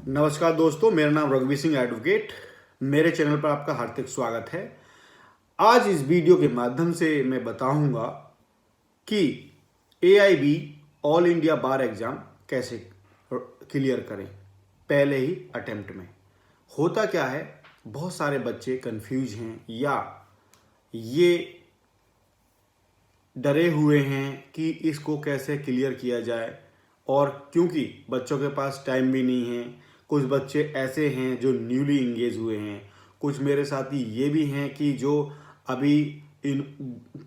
नमस्कार दोस्तों, मेरा नाम रघुवीर सिंह एडवोकेट। मेरे चैनल पर आपका हार्दिक स्वागत है। आज इस वीडियो के माध्यम से मैं बताऊंगा कि AIB ऑल इंडिया बार एग्जाम कैसे क्लियर करें पहले ही अटेम्प्ट में। होता क्या है, बहुत सारे बच्चे कंफ्यूज हैं या ये डरे हुए हैं कि इसको कैसे क्लियर किया जाए, और क्योंकि बच्चों के पास टाइम भी नहीं है। कुछ बच्चे ऐसे हैं जो न्यूली इंगेज हुए हैं, कुछ मेरे साथी ये भी हैं कि जो अभी इन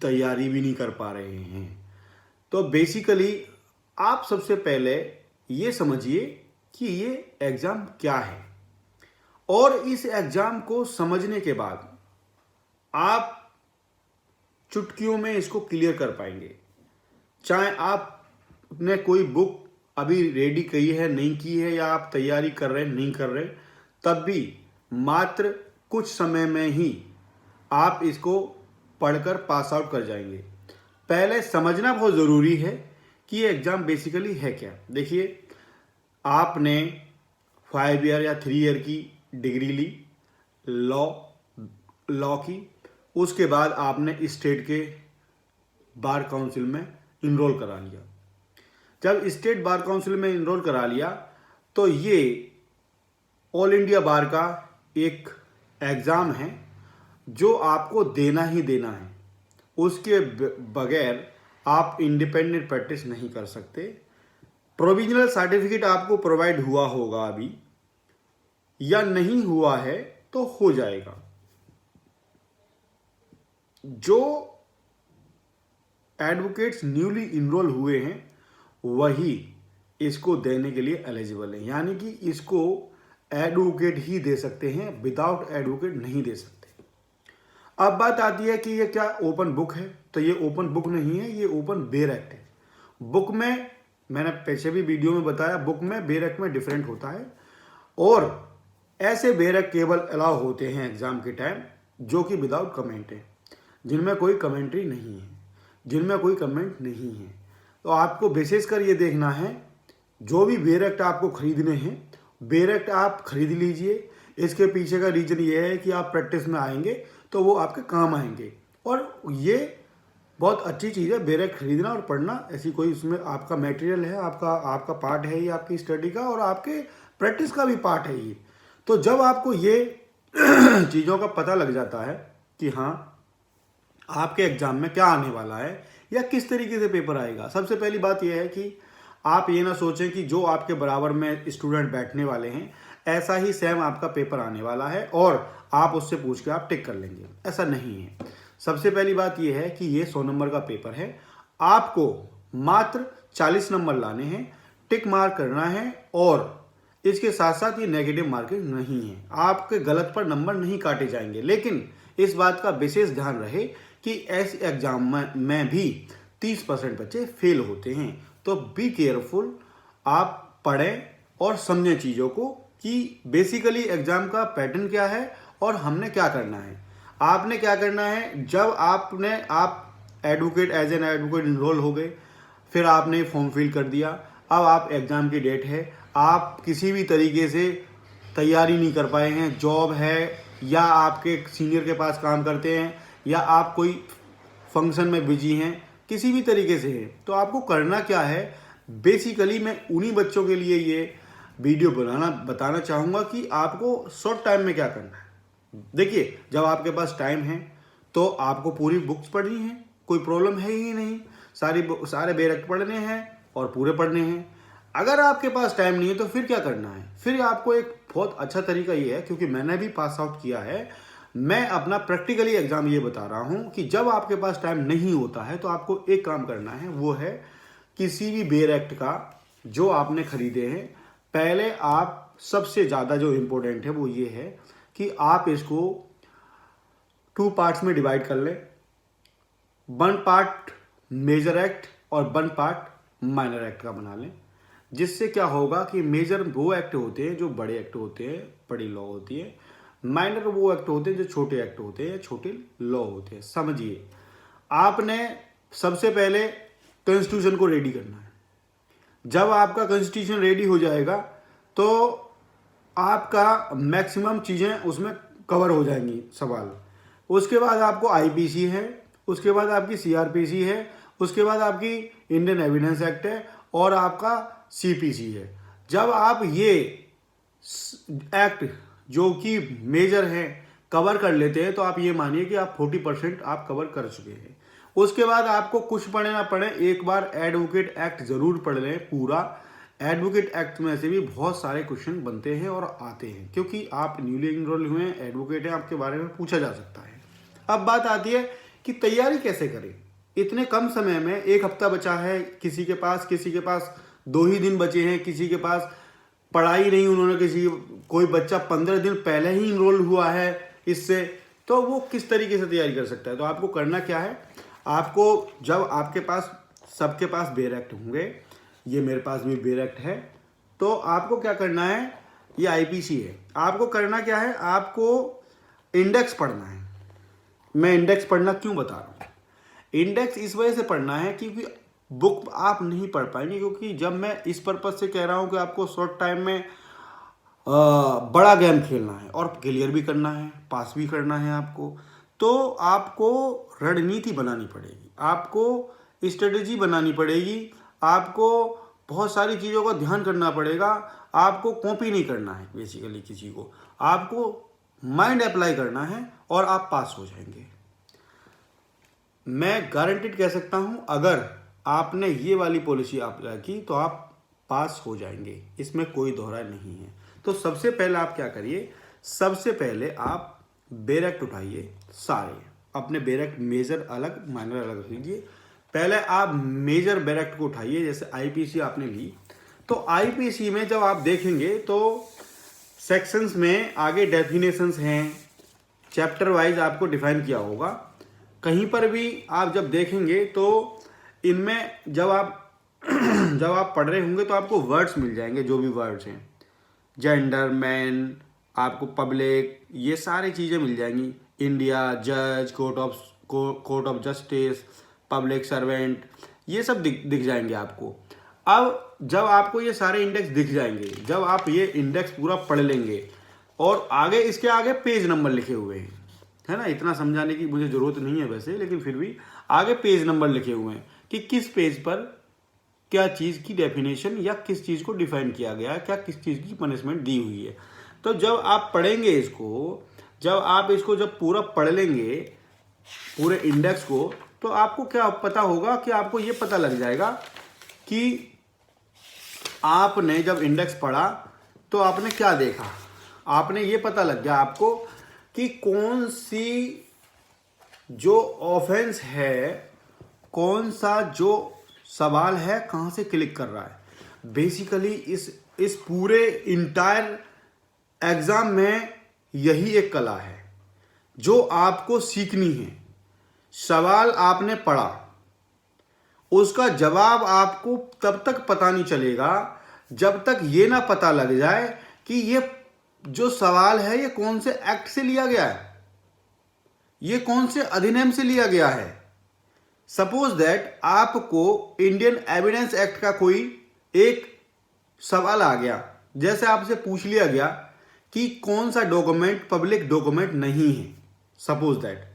तैयारी भी नहीं कर पा रहे हैं। तो बेसिकली आप सबसे पहले ये समझिए कि ये एग्ज़ाम क्या है, और इस एग्ज़ाम को समझने के बाद आप चुटकियों में इसको क्लियर कर पाएंगे। चाहे आपने कोई बुक अभी रेडी की है, नहीं की है, या आप तैयारी कर रहे हैं, नहीं कर रहे, तब भी मात्र कुछ समय में ही आप इसको पढ़कर पास आउट कर जाएंगे। पहले समझना बहुत ज़रूरी है कि ये एग्ज़ाम बेसिकली है क्या। देखिए, आपने 5 ईयर या 3 ईयर की डिग्री ली लॉ की, उसके बाद आपने स्टेट के बार काउंसिल में इनरोल करा लिया। जब स्टेट बार काउंसिल में इनरोल करा लिया तो ये ऑल इंडिया बार का एक एग्ज़ाम है जो आपको देना ही देना है। उसके बगैर आप इंडिपेंडेंट प्रैक्टिस नहीं कर सकते। प्रोविजनल सर्टिफिकेट आपको प्रोवाइड हुआ होगा अभी, या नहीं हुआ है तो हो जाएगा। जो एडवोकेट्स न्यूली इनरोल हुए हैं वही इसको देने के लिए एलिजिबल है, यानी कि इसको एडवोकेट ही दे सकते हैं, विदाउट एडवोकेट नहीं दे सकते। अब बात आती है कि ये क्या ओपन बुक है, तो ये ओपन बुक नहीं है, ये ओपन बेयर एक्ट है। बुक में मैंने पीछे भी वीडियो में बताया, बुक में बेयर एक्ट में डिफरेंट होता है, और ऐसे बेयर एक्ट केवल अलाउ होते हैं एग्जाम के टाइम जो कि विदाउट कमेंट है, जिनमें कोई कमेंट्री नहीं है, जिनमें कोई कमेंट नहीं है। तो आपको विशेष कर ये देखना है, जो भी बेयर एक्ट आपको खरीदने हैं, बेयर एक्ट आप खरीद लीजिए। इसके पीछे का रीजन ये है कि आप प्रैक्टिस में आएंगे तो वो आपके काम आएंगे, और ये बहुत अच्छी चीज़ है बेयर एक्ट खरीदना और पढ़ना। ऐसी कोई उसमें आपका मटेरियल है, आपका पार्ट है ये आपकी स्टडी का, और आपके प्रैक्टिस का भी पार्ट है ये। तो जब आपको ये चीज़ों का पता लग जाता है कि हाँ आपके एग्जाम में क्या आने वाला है या किस तरीके से पेपर आएगा, सबसे पहली बात यह है कि आप ये ना सोचें कि जो आपके बराबर में स्टूडेंट बैठने वाले हैं ऐसा ही सेम आपका पेपर आने वाला है और आप उससे पूछ के आप टिक कर लेंगे। ऐसा नहीं है। सबसे पहली बात यह है कि ये 100 नंबर का पेपर है, आपको मात्र 40 नंबर लाने हैं, टिक मार्क करना है, और इसके साथ साथ ये नेगेटिव मार्किंग नहीं है। आपके गलत पर नंबर नहीं काटे जाएंगे, लेकिन इस बात का विशेष ध्यान रहे कि ऐसे एग्जाम में भी 30% बच्चे फेल होते हैं। तो बी केयरफुल, आप पढ़ें और समझें चीज़ों को कि बेसिकली एग्जाम का पैटर्न क्या है और हमने क्या करना है। आपने क्या करना है, जब आप advocate as an advocate enrol हो गए, फिर आपने फॉर्म फिल कर दिया, अब आप एग्ज़ाम की डेट है, आप किसी भी तरीके से तैयारी नहीं कर पाए हैं, जॉब है या आपके सीनियर के पास काम करते हैं या आप कोई फंक्शन में बिजी हैं, किसी भी तरीके से है, तो आपको करना क्या है। बेसिकली मैं उन्हीं बच्चों के लिए ये वीडियो बताना चाहूँगा कि आपको शॉर्ट टाइम में क्या करना है। देखिए, जब आपके पास टाइम है तो आपको पूरी बुक्स पढ़नी है, कोई प्रॉब्लम है ही नहीं, सारे बेयर एक्ट पढ़ने हैं और पूरे पढ़ने हैं। अगर आपके पास टाइम नहीं है तो फिर क्या करना है, फिर आपको एक बहुत अच्छा तरीका ये है, क्योंकि मैंने भी पास आउट किया है, मैं अपना प्रैक्टिकली एग्जाम ये बता रहा हूं कि जब आपके पास टाइम नहीं होता है तो आपको एक काम करना है, वो है किसी भी बेयर एक्ट का जो आपने खरीदे हैं, पहले आप सबसे ज़्यादा जो इम्पोर्टेंट है वो ये है कि आप इसको 2 पार्ट्स में डिवाइड कर लें। 1 पार्ट मेजर एक्ट और 1 पार्ट माइनर एक्ट का बना लें, जिससे क्या होगा कि मेजर वो एक्ट होते हैं जो बड़े एक्ट होते हैं, बड़ी लॉ होती है, माइनर वो एक्ट होते हैं जो छोटे एक्ट होते हैं, छोटे लॉ होते हैं। समझिए, आपने सबसे पहले कॉन्स्टिट्यूशन को रेडी करना है। जब आपका कॉन्स्टिट्यूशन रेडी हो जाएगा तो आपका मैक्सिमम चीज़ें उसमें कवर हो जाएंगी सवाल। उसके बाद आपको आईपीसी है, उसके बाद आपकी सीआरपीसी है, उसके बाद आपकी इंडियन एविडेंस एक्ट है और आपका सीपीसी है। जब आप ये एक्ट जो कि मेजर हैं कवर कर लेते हैं तो आप ये मानिए कि आप 40% आप कवर कर चुके हैं। उसके बाद आपको कुछ पढ़े ना पढ़े एक बार एडवोकेट एक्ट जरूर पढ़ लें पूरा। एडवोकेट एक्ट में से भी बहुत सारे क्वेश्चन बनते हैं और आते हैं, क्योंकि आप न्यूली इनरोल हुए हैं, एडवोकेट हैं, आपके बारे में पूछा जा सकता है। अब बात आती है कि तैयारी कैसे करें। इतने कम समय में, एक हफ्ता बचा है किसी के पास 2 ही दिन बचे हैं, किसी के पास पढ़ाई नहीं, उन्होंने कोई बच्चा 15 दिन पहले ही इनरोल हुआ है इससे, तो वो किस तरीके से तैयारी कर सकता है। तो आपको करना क्या है, आपको जब आपके पास सबके पास बेयर एक्ट होंगे, ये मेरे पास भी बेयर एक्ट है, तो आपको क्या करना है, ये आईपीसी है, आपको करना क्या है, आपको इंडेक्स पढ़ना है। मैं इंडेक्स पढ़ना क्यों बता रहा हूँ, इंडेक्स इस वजह से पढ़ना है क्योंकि बुक आप नहीं पढ़ पाएंगे, क्योंकि जब मैं इस पर्पज से कह रहा हूँ कि आपको शॉर्ट टाइम में बड़ा गेम खेलना है और क्लियर भी करना है, पास भी करना है आपको, तो आपको रणनीति बनानी पड़ेगी, आपको स्ट्रेटेजी बनानी पड़ेगी, आपको बहुत सारी चीज़ों का ध्यान करना पड़ेगा। आपको कॉपी नहीं करना है, बेसिकली किसी को आपको माइंड अप्लाई करना है और आप पास हो जाएंगे। मैं गारंटीड कह सकता हूं, अगर आपने ये वाली पॉलिसी अप्लाई की तो आप पास हो जाएंगे, इसमें कोई दोहराई नहीं है। तो सबसे पहले आप क्या करिए, सबसे पहले आप बेयर एक्ट उठाइए, सारे अपने बेयर एक्ट मेजर अलग माइनर अलग लीजिए। पहले आप मेजर बेयर एक्ट को उठाइए, जैसे आईपीसी आपने ली, तो आईपीसी में जब आप देखेंगे तो सेक्शंस में आगे डेफिनेशंस हैं, चैप्टर वाइज आपको डिफाइन किया होगा। कहीं पर भी आप जब देखेंगे तो इनमें जब आप पढ़ रहे होंगे तो आपको वर्ड्स मिल जाएंगे, जो भी वर्ड्स हैं, जेंडर, मैन, आपको पब्लिक, ये सारी चीज़ें मिल जाएंगी, इंडिया, जज, court of justice, public servant, ये सब दिख जाएंगे आपको। अब जब आपको ये सारे इंडेक्स दिख जाएंगे, जब आप ये इंडेक्स पूरा पढ़ लेंगे और आगे इसके आगे पेज नंबर लिखे हुए हैं, है ना, इतना समझाने की मुझे ज़रूरत नहीं है वैसे, लेकिन फिर भी आगे पेज नंबर लिखे हुए हैं कि किस पेज पर क्या चीज़ की डेफिनेशन या किस चीज़ को डिफाइन किया गया है, क्या किस चीज़ की पनिशमेंट दी हुई है। तो जब आप पढ़ेंगे इसको, जब पूरा पढ़ लेंगे पूरे इंडेक्स को, तो आपको क्या पता होगा कि आपको ये पता लग जाएगा कि आपने जब इंडेक्स पढ़ा तो आपने क्या देखा, आपने ये पता लग गया आपको कि कौन सी जो ऑफेंस है, कौन सा जो सवाल है कहाँ से क्लिक कर रहा है। बेसिकली इस पूरे इंटायर एग्जाम में यही एक कला है जो आपको सीखनी है। सवाल आपने पढ़ा, उसका जवाब आपको तब तक पता नहीं चलेगा जब तक ये ना पता लग जाए कि ये जो सवाल है ये कौन से एक्ट से लिया गया है, ये कौन से अधिनियम से लिया गया है। सपोज दैट आपको इंडियन एविडेंस एक्ट का कोई एक सवाल आ गया, जैसे आपसे पूछ लिया गया कि कौन सा डॉक्यूमेंट पब्लिक डॉक्यूमेंट नहीं है, सपोज दैट,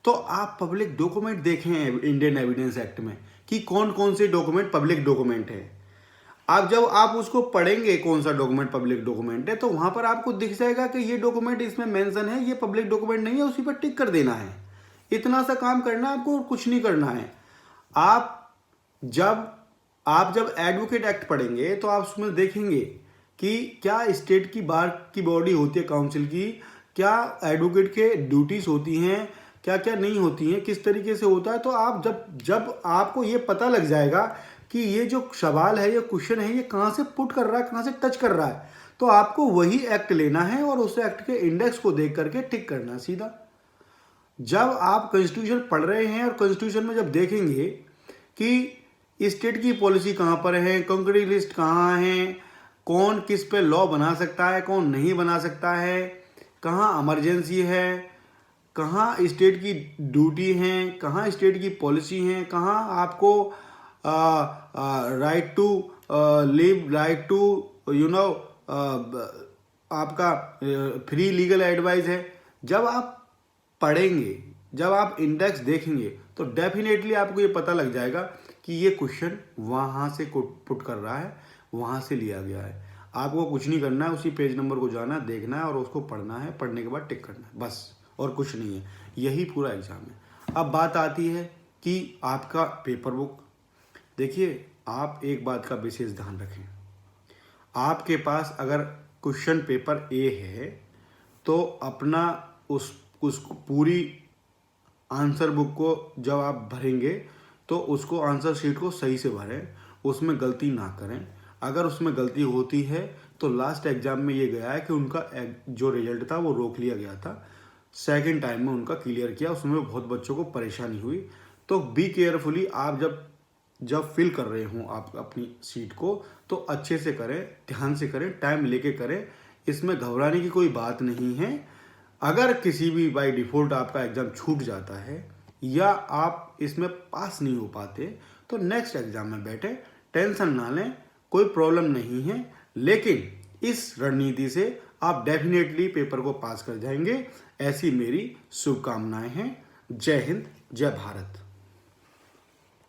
तो आप पब्लिक डॉक्यूमेंट देखें इंडियन एविडेंस एक्ट में कि कौन कौन से डॉक्यूमेंट पब्लिक डॉक्यूमेंट है। अब जब आप उसको पढ़ेंगे कौन सा डॉक्यूमेंट पब्लिक डॉक्यूमेंट है, तो वहां पर आपको दिख जाएगा कि ये डॉक्यूमेंट इसमें मेंशन है, ये पब्लिक डॉक्यूमेंट नहीं है, उसी पर टिक कर देना है। इतना सा काम करना है आपको और कुछ नहीं करना है। आप जब एडवोकेट एक्ट पढ़ेंगे तो आप उसमें देखेंगे कि क्या स्टेट की बार की बॉडी होती है काउंसिल की, क्या एडवोकेट के ड्यूटीज होती हैं, क्या क्या नहीं होती हैं, किस तरीके से होता है। तो आप जब आपको ये पता लग जाएगा कि ये जो सवाल है, ये क्वेश्चन है, ये कहाँ से पुट कर रहा है, कहाँ से टच कर रहा है, तो आपको वही एक्ट लेना है और उस एक्ट के इंडेक्स को देख करके टिक करना है सीधा। जब आप कॉन्स्टिट्यूशन पढ़ रहे हैं और कॉन्स्टिट्यूशन में जब देखेंगे कि स्टेट की पॉलिसी कहाँ पर है, कंक्रीट लिस्ट कहाँ है, कौन किस पे लॉ बना सकता है, कौन नहीं बना सकता है, कहाँ इमरजेंसी है, कहाँ स्टेट की ड्यूटी हैं, कहाँ स्टेट की पॉलिसी हैं, कहाँ आपको right to live, right to आपका फ्री लीगल एडवाइस है। जब आप पढ़ेंगे, जब आप इंडेक्स देखेंगे तो डेफिनेटली आपको ये पता लग जाएगा कि ये क्वेश्चन वहाँ से पुट कर रहा है, वहाँ से लिया गया है। आपको कुछ नहीं करना है, उसी पेज नंबर को जाना है, देखना है और उसको पढ़ना है, पढ़ने के बाद टिक करना है, बस और कुछ नहीं है। यही पूरा एग्जाम है। अब बात आती है कि आपका पेपर बुक। देखिए, आप एक बात का विशेष ध्यान रखें, आपके पास अगर क्वेश्चन पेपर ए है तो अपना उस पूरी आंसर बुक को जब आप भरेंगे तो उसको आंसर शीट को सही से भरें, उसमें गलती ना करें। अगर उसमें गलती होती है तो लास्ट एग्जाम में ये गया है कि उनका जो रिजल्ट था वो रोक लिया गया था, सेकंड टाइम में उनका क्लियर किया, उसमें बहुत बच्चों को परेशानी हुई। तो बी केयरफुली, आप जब फिल कर रहे हो आप अपनी सीट को तो अच्छे से करें, ध्यान से करें, टाइम लेके करें, इसमें घबराने की कोई बात नहीं है। अगर किसी भी बाय डिफ़ॉल्ट आपका एग्ज़ाम छूट जाता है या आप इसमें पास नहीं हो पाते तो नेक्स्ट एग्ज़ाम में बैठे, टेंशन ना लें, कोई प्रॉब्लम नहीं है। लेकिन इस रणनीति से आप डेफिनेटली पेपर को पास कर जाएंगे, ऐसी मेरी शुभकामनाएं हैं। जय हिंद, जय भारत।